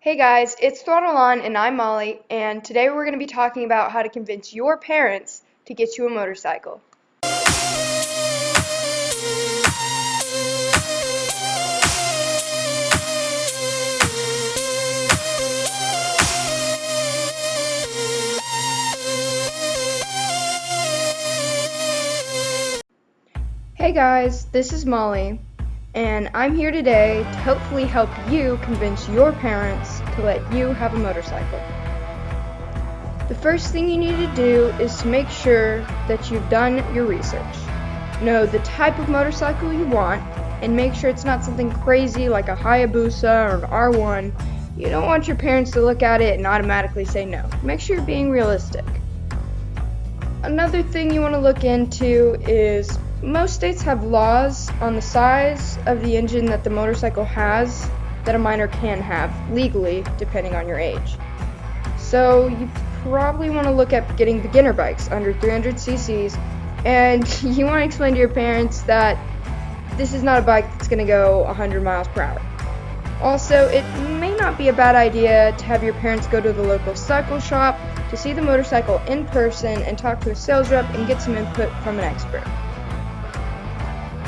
Hey guys, it's Throttle On and I'm Molly, and today we're going to be talking about how to convince your parents to get you a motorcycle. Hey guys, this is Molly, and I'm here today to hopefully help you convince your parents to let you have a motorcycle. The first thing you need to do is to make sure that you've done your research. Know the type of motorcycle you want, and make sure it's not something crazy like a Hayabusa or an R1. You don't want your parents to look at it and automatically say no. Make sure you're being realistic. Another thing you want to look into is most states have laws on the size of the engine that the motorcycle has that a minor can have legally depending on your age. So you probably want to look at getting beginner bikes under 300 cc's, and you want to explain to your parents that this is not a bike that's going to go 100 miles per hour. Also, it may not be a bad idea to have your parents go to the local cycle shop to see the motorcycle in person and talk to a sales rep and get some input from an expert.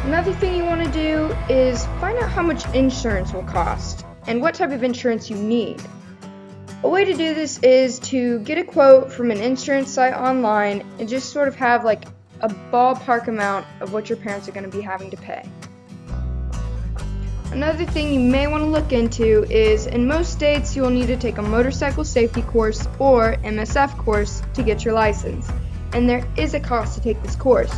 Another thing you want to do is find out how much insurance will cost and what type of insurance you need. A way to do this is to get a quote from an insurance site online and just sort of have like a ballpark amount of what your parents are going to be having to pay. Another thing you may want to look into is in most states you will need to take a motorcycle safety course or MSF course to get your license, and there is a cost to take this course.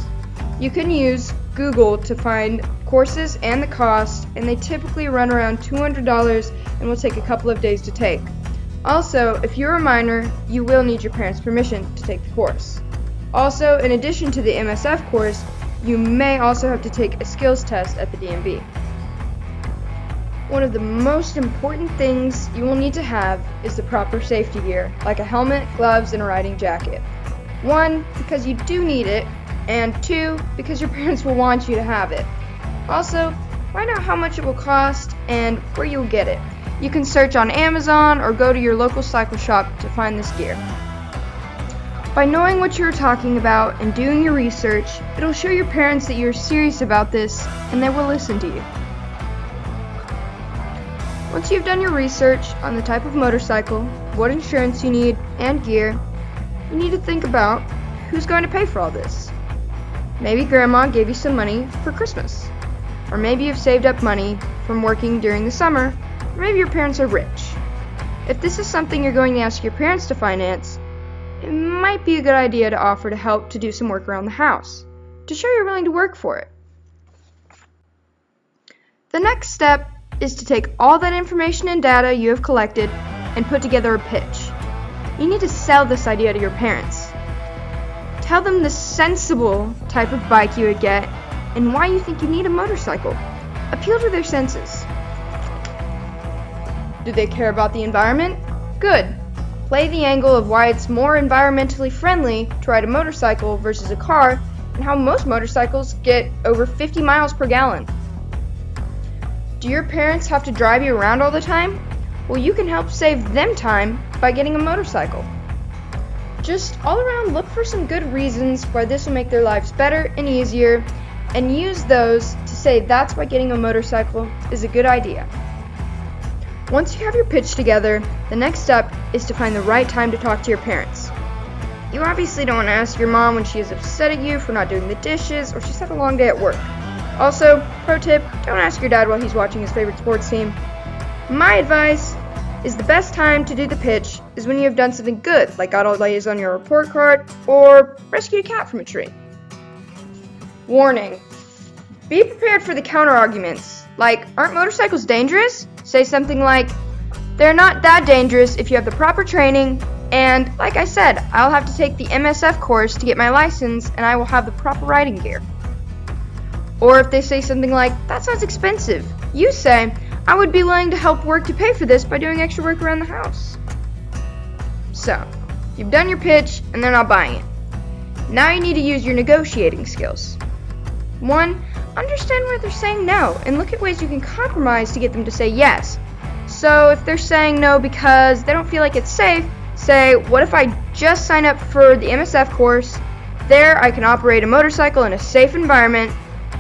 You can use Google to find courses and the cost, and they typically run around $200 and will take a couple of days to take. Also, if you're a minor, you will need your parents' permission to take the course. Also, in addition to the MSF course, you may also have to take a skills test at the DMV. One of the most important things you will need to have is the proper safety gear, like a helmet, gloves, and a riding jacket. 1, because you do need it, and 2, because your parents will want you to have it. Also, find out how much it will cost and where you'll get it. You can search on Amazon or go to your local cycle shop to find this gear. By knowing what you're talking about and doing your research, it'll show your parents that you're serious about this and they will listen to you. Once you've done your research on the type of motorcycle, what insurance you need, and gear, you need to think about who's going to pay for all this. Maybe grandma gave you some money for Christmas, or maybe you've saved up money from working during the summer, or maybe your parents are rich. If this is something you're going to ask your parents to finance, it might be a good idea to offer to help to do some work around the house, to show you're willing to work for it. The next step is to take all that information and data you have collected and put together a pitch. You need to sell this idea to your parents. Tell them the sensible type of bike you would get and why you think you need a motorcycle. Appeal to their senses. Do they care about the environment? Good. Play the angle of why it's more environmentally friendly to ride a motorcycle versus a car, and how most motorcycles get over 50 miles per gallon. Do your parents have to drive you around all the time? Well, you can help save them time by getting a motorcycle. Just all around look for some good reasons why this will make their lives better and easier, and use those to say that's why getting a motorcycle is a good idea. Once you have your pitch together, the next step is to find the right time to talk to your parents. You obviously don't want to ask your mom when she is upset at you for not doing the dishes or she's had a long day at work. Also, pro tip, don't ask your dad while he's watching his favorite sports team. My advice is the best time to do the pitch is when you have done something good, like got all A's on your report card or rescued a cat from a tree. Warning: be prepared for the counter arguments, like, aren't motorcycles dangerous? Say something like, they're not that dangerous if you have the proper training, and like I said, I'll have to take the MSF course to get my license and I will have the proper riding gear. Or if they say something like, that sounds expensive, you say, I would be willing to help work to pay for this by doing extra work around the house. So, you've done your pitch and they're not buying it. Now you need to use your negotiating skills. 1, understand where they're saying no and look at ways you can compromise to get them to say yes. So if they're saying no because they don't feel like it's safe, say, what if I just sign up for the MSF course? There I can operate a motorcycle in a safe environment,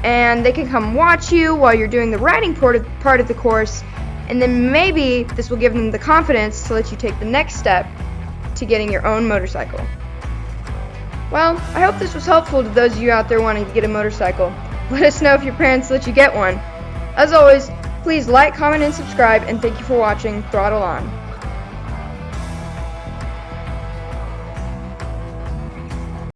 and they can come watch you while you're doing the riding part of the course, and then maybe this will give them the confidence to let you take the next step to getting your own motorcycle. Well, I hope this was helpful to those of you out there wanting to get a motorcycle. Let us know if your parents let you get one. As always, please like, comment, and subscribe, and thank you for watching Throttle On.